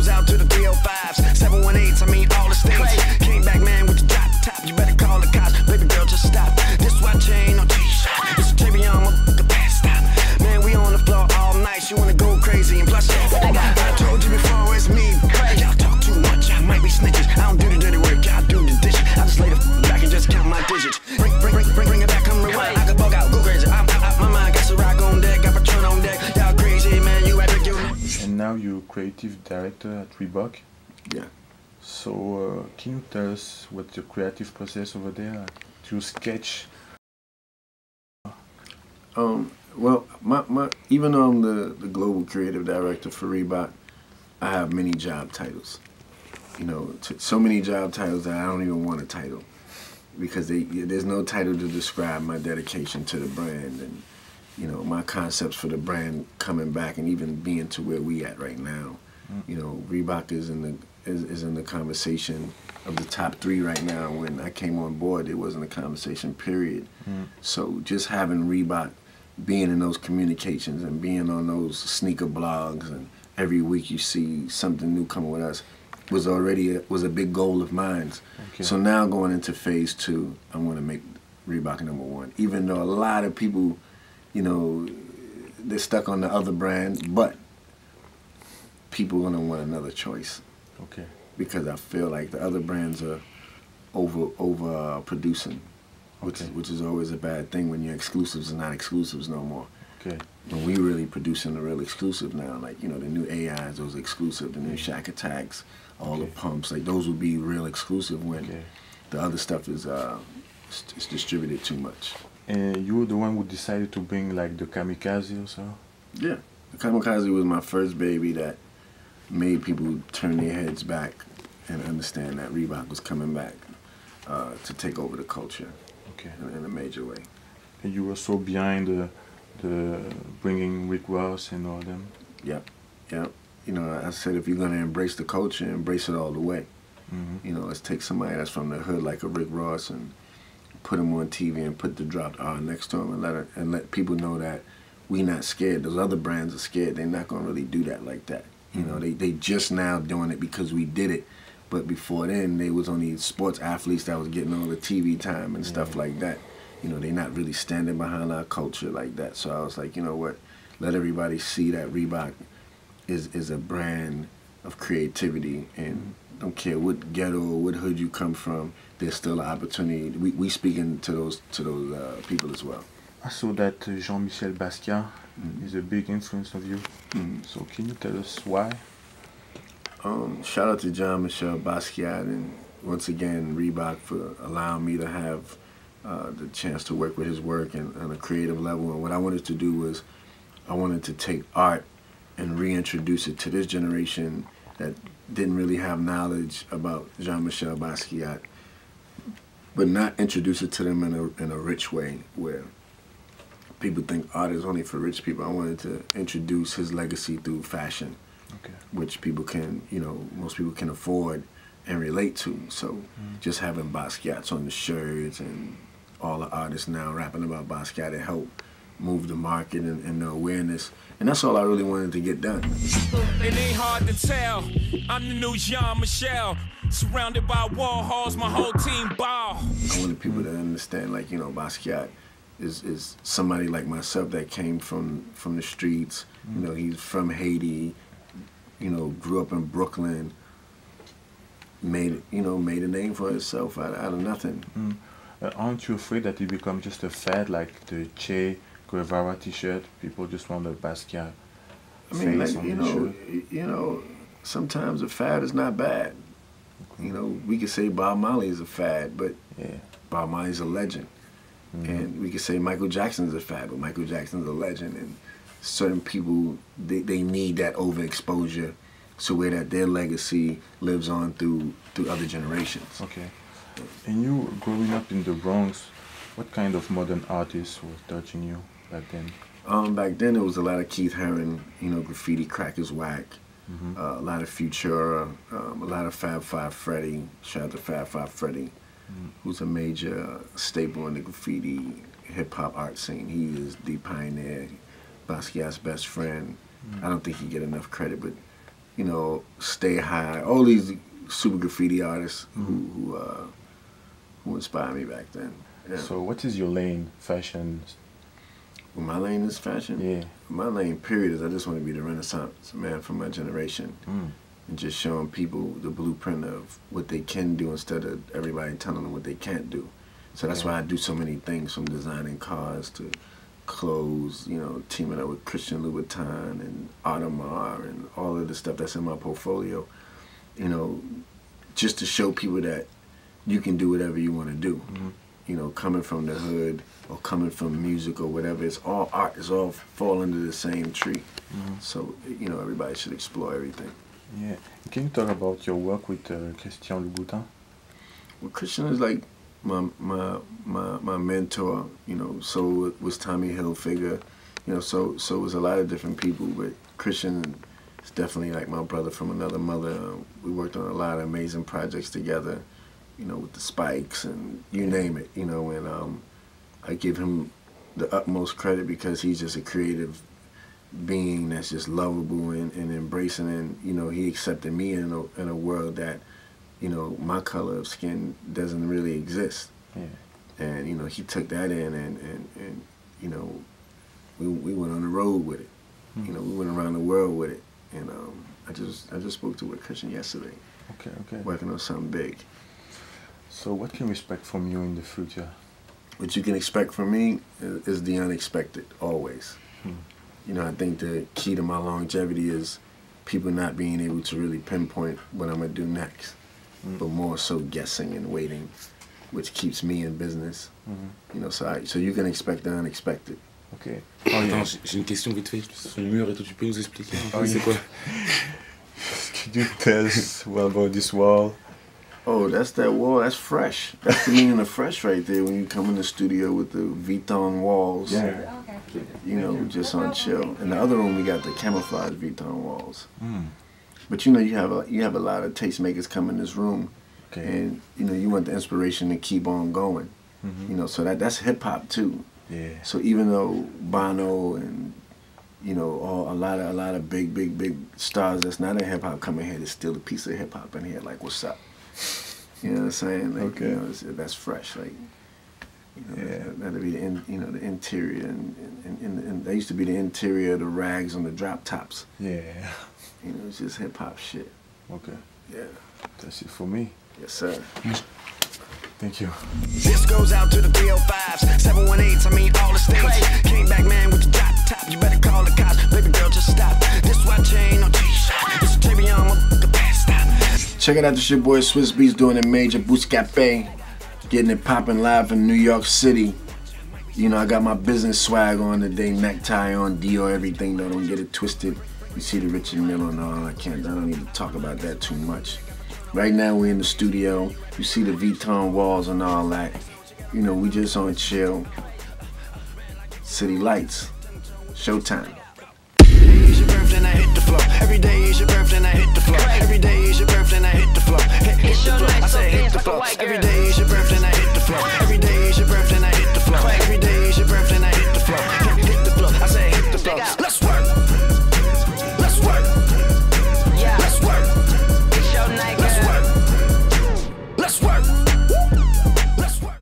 goes out to the 305s, 718s, I mean all the states. Came back, man, with the drop top. You better call the cops, baby girl, just stop. This watch ain't no G-Shock. It's a cherry on my past stop. Man, we on the floor all night. You wanna go crazy and plus I told you before, it's me. Y'all talk too much, y'all might be snitches. I don't do the dirty work, y'all do the dishes. I just lay the back and just count my digits. Bring it back, come rewind. I can bug out, go crazy. My mind got a rock on deck, got Patron on deck. Y'all crazy, man, you epic, you. And now you're creative director at Reebok. Yeah. So can you tell us what's your creative process over there? Do you sketch? Well, even though I'm the global creative director for Reebok, I have many job titles. You know, so many job titles that I don't even want a title, because there's no title to describe my dedication to the brand and, you know, my concepts for the brand coming back and even being to where we at right now. You know, Reebok is in the conversation of the top 3 right now. When I came on board, it wasn't a conversation, period. So just having Reebok being in those communications and being on those sneaker blogs, and every week you see something new coming with us, was already a big goal of mine. Okay. So now going into phase 2, I want to make Reebok #1. Even though a lot of people, you know, they're stuck on the other brand, but people are gonna want another choice. Okay. Because I feel like the other brands are over producing. Which is always a bad thing when your exclusives are not exclusives no more. Okay. When we really producing the real exclusive now, like, you know, the new AIs, those exclusive, the new Shack Attacks, all the pumps, like those will be real exclusive when the other stuff is it's distributed too much. And you were the one who decided to bring like the Kamikaze or so? Yeah, the Kamikaze was my first baby that made people turn their heads back and understand that Reebok was coming back to take over the culture. Okay. In a major way. And you were so behind the bringing Rick Ross and all them? Yep. You know, I said if you're going to embrace the culture, embrace it all the way. You know, let's take somebody that's from the hood like a Rick Ross and put him on TV and put the drop R next to him and let people know that we not scared. Those other brands are scared. They're not going to really do that like that. You know, they just now doing it because we did it. But before then, they was only sports athletes that was getting all the TV time and stuff like that. You know, they not really standing behind our culture like that. So I was like, you know what? Let everybody see that Reebok is a brand of creativity, and don't care what ghetto or what hood you come from, there's still an opportunity. We speaking to those people as well. I saw that Jean-Michel Basquiat is a big influence of you. So can you tell us why? Shout out to Jean-Michel Basquiat and once again Reebok for allowing me to have the chance to work with his work and on a creative level. And what I wanted to do was I wanted to take art and reintroduce it to this generation that didn't really have knowledge about Jean-Michel Basquiat, but not introduce it to them in a rich way where people think art is only for rich people. I wanted to introduce his legacy through fashion. Okay. Which people can, you know, most people can afford and relate to. So just having Basquiat's on the shirts and all the artists now rapping about Basquiat, it helped move the market and the awareness. And that's all I really wanted to get done. It ain't hard to tell. I'm the new Jean-Michel. Surrounded by Warhols, my whole team ball. I wanted people to understand, like, you know, Basquiat is somebody like myself that came from the streets. You know, he's from Haiti. You know, grew up in Brooklyn, made a name for himself out of nothing. Aren't you afraid that it becomes just a fad, like the Che Guevara T-shirt? People just want the Basquiat. I mean, like, you know, sometimes a fad is not bad. Okay. You know, we could say Bob Marley is a fad, but Bob Marley's a legend. And we could say Michael Jackson's a fad, but Michael Jackson's a legend. And certain people, they need that overexposure so where that their legacy lives on through other generations. Okay. And you growing up in the Bronx, what kind of modern artists were touching you back then? Back then it was a lot of Keith Haring, you know, Graffiti Crackers Whack, a lot of Futura, a lot of Fab Five Freddy. Shout out to Fab Five Freddy, who's a major staple in the graffiti hip-hop art scene. He is the pioneer, Basquiat's best friend. I don't think he get enough credit, but you know, Stay High, all these super graffiti artists who inspired me back then. Yeah. So what is your lane, fashion? Well, my lane is fashion? Yeah. My lane, period, is I just want to be the Renaissance man from my generation. And just showing people the blueprint of what they can do instead of everybody telling them what they can't do. So that's why I do so many things, from designing cars to clothes, you know, teaming up with Christian Louboutin and Audemars and all of the stuff that's in my portfolio, you know, just to show people that you can do whatever you want to do. You know, coming from the hood or coming from music or whatever, it's all art, it's all fall under the same tree. So, you know, everybody should explore everything. Yeah. Can you talk about your work with Christian Louboutin? Well, Christian is like my mentor, you know. So was Tommy Hilfiger, you know. So was a lot of different people, but Christian is definitely like my brother from another mother. We worked on a lot of amazing projects together, you know, with the Spikes and you name it, you know. And I give him the utmost credit because he's just a creative being that's just lovable and embracing, and you know, he accepted me in a world that, you know, my color of skin doesn't really exist. And you know, he took that in and you know, we went on the road with it. You know, we went around the world with it. And I just spoke to Christian yesterday. Okay. Working on something big. So what can we expect from you in the future? What you can expect from me is the unexpected, always. You know, I think the key to my longevity is people not being able to really pinpoint what I'm going to do next, but more so guessing and waiting, which keeps me in business. You know, so you can expect the unexpected. Okay. Attends, j'ai une question vite fait, sur le mur et tout, tu peux nous expliquer? C'est quoi? Could you tell us well about this wall? Oh, that's that wall. That's fresh. That's the meaning of fresh right there when you come in the studio with the Vuitton walls. Yeah. You know, just on chill. In the other room, we got the camouflage Vuitton walls. But you know, you have a lot of tastemakers come in this room, and you know, you want the inspiration to keep on going. You know, so that's hip hop too. Yeah. So even though Bono and you know a lot of big stars that's not in hip hop come in here, there's still a piece of hip hop in here. Like, what's up? You know what I'm saying? Like, you know, that's fresh. Like, you know, that'll be the interior, and that used to be the interior of the rags on the drop tops. Yeah. You know, it's just hip hop shit. Okay. Yeah. That's it for me. Yes, sir. Thank you. This goes out to the 305s, 718s, I mean all the states. Came back, man, with the top. You better call the cops, baby girl, just stop. This watch ain't no G-Shot. It's a stop. Check it out, this your boy Swizz Beatz doing a major Booska-p, getting it popping live in New York City. You know, I got my business swag on today, necktie on, Dior, everything though, don't get it twisted. You see the Richard Mille and all, I don't need to talk about that too much. Right now we're in the studio, you see the Vuitton walls and all that. You know, we just on chill. City lights, showtime. It's your birthday and I hit the floor. Every day is your birthday and I hit the floor. Every day is your birthday and I hit the floor. Hit the floor. I say hit the floor. Every day is your birthday and I hit the floor.